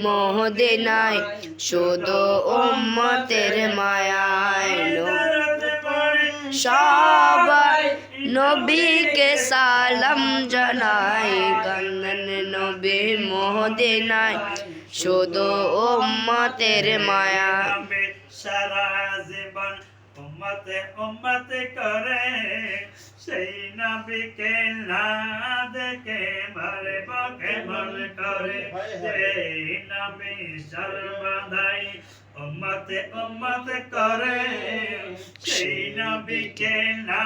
মদিনায় শুধু উম্মতের মায়ায় সবাই নবীকে সালাম জানাই কান্দেন নবী মদিনায় শুধু উম্মতের মায়া সারা জীবন উম্মতে উম্মতে করে সেই নবীকে না দেখে মরে বকে মনে করে সেই নবী সর্বদাই উম্মতে উম্মতে করে সেই নবীকে না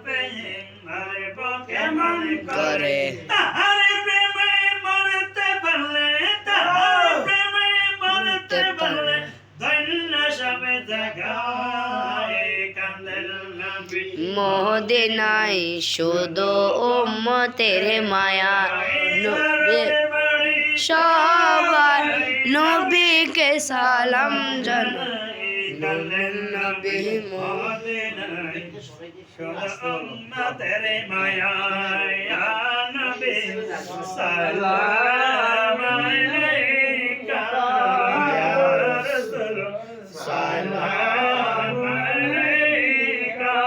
পেয়ে মরে বকে মনে করে তাহারে প্রেমে মরতে পারলে তাহারে প্রেমে মরতে পারলে ধন্য সবে জাগায় কান্দেন নবী মদিনায় শুধু উম্মতের মায়া নবী সবাই নবীকে সালাম জানাই কান্দেন নবী মদিনায় শুধু উম্মতের মায়া ইয়া নবী সালাম আলাইকা ইয়া রাসূল সালাম আলাইকা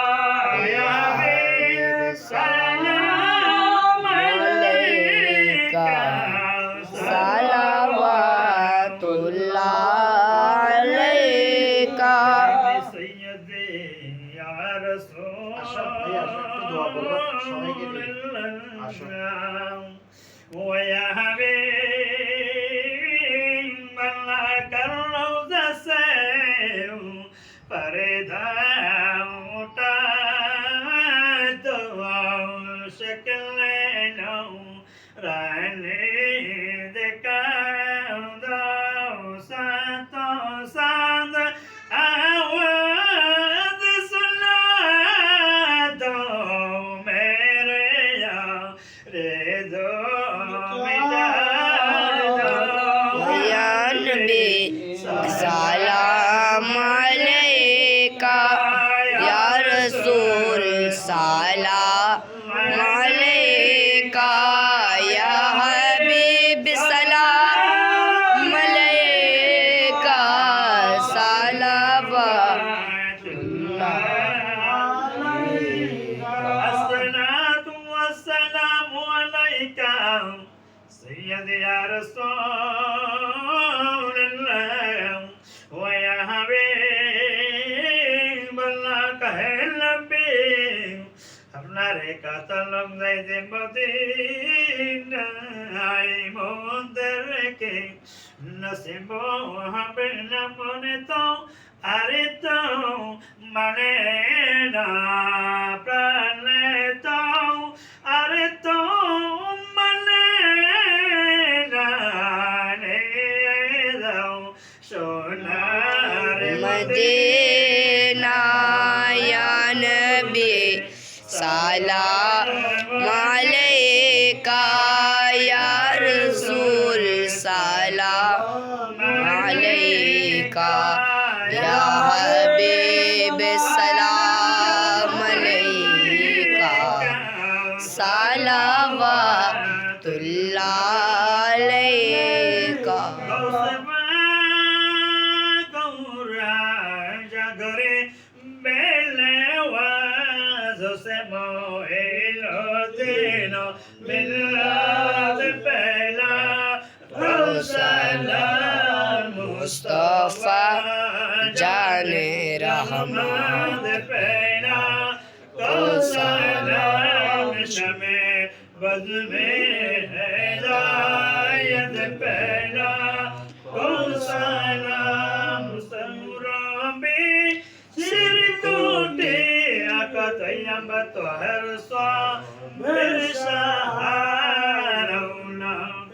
ইয়া হাবিব সালাম আলাইকা সালাওয়াতুল্লাহ আলাইকা সৈয়দে ইয়া রাসূল ওয়া ইয়া হাবিব আল্লাহ করৌজা সে পরদা উঠা তো শক্ল নো রানে দেখা দাও সাতো সাদ आवाज सुना दो मेरे रे दो मिटा दो या नबी सलाम अलैका या रसूल सलाम अलैका या हबीब सलाम अलैका सलावतुल्लाह الصلاة والسلام عليك سيدي يا رسول الله ويا حبيب الله كهل نبي अपना रेखा तलम दे मदीना आई मोदर के नसीबो हबे न मने तो अरे तो मने ना प्राणे तो अरे तो मने ना ने जाओ सोनार मदीना या नबी सलाम अलैका या रसूल सलाम अलैका या हबीब सलाम अलैका सलावतुल्लाह अलैका जागरे बेले से मोहिलो दिनो मिलाद पहला सलाम मुस्तफा जाने रहमत पहला सलाम शमे बद में हिदायत पहला सलाम सौरबी सिर टूटे तय्यब तोहर स्वामिर सहारौना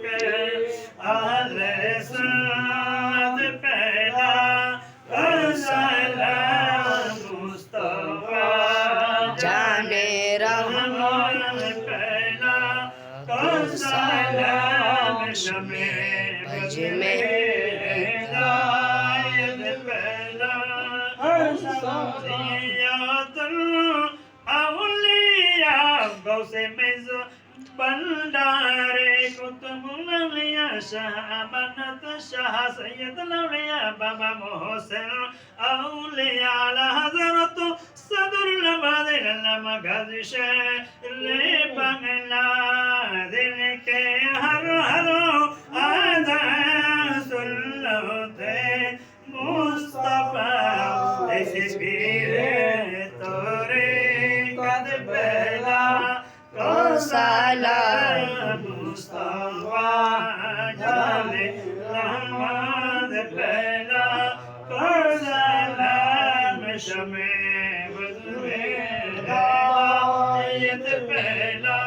के आहले साथ पहला सलाम मुस्तफा जाने रहमान पहला सलाम शमे बज में हिदायत पहला गौसे में बंडारे कुतुब लिया शाह अमनत शाह सैयद लौलिया बाबा मोहसिन औलिया आला हजरत सदरुल बादिल लमा गाजी रे बंगला दिल के हर हर आज़ान सुनते मुस्तफा ऐसे पीरे तोरे कद पहला को सलाम मुस्तफा जाने रहमत पहला को सलाम शमे बदले रायत पहला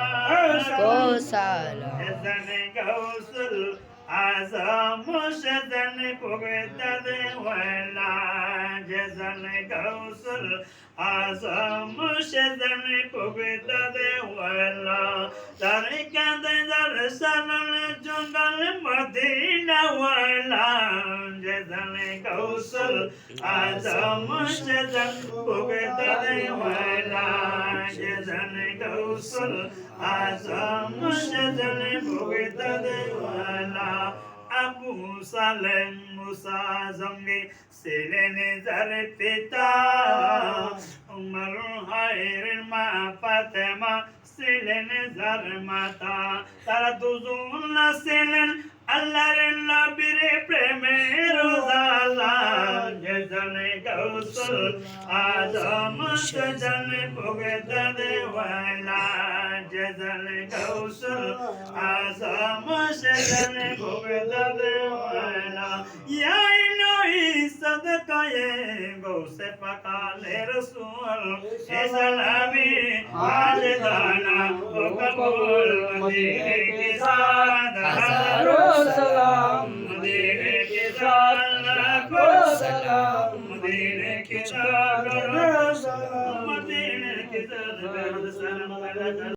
को सलाम शजन गौसल आज़म शजन पुगतद वाला जजन गौसल आज़म शजन पुगतद वाला तरकद दरसल जंगल मदीना वाला जजन गौसल आज़म शजन पुगतद वाला जजन गौसल आज़म शजन पुगतद वाला Abu Salem Musa Zangi Selene Zarpita Umar Hair Ma Fatima Selene Zarmata Taraduzun Selen Allah Bire Premier Zala Jezane Gausul Azam Shajane Pogeta Devana Jezane Gausul Azam Shajane Pogeta Devana Yainoi Sadakaye Gose Pakale Rasul Esalami Ajedana Okabul Madine Kisada सलाम मदीने के साथ को सलाम मदीने के साथ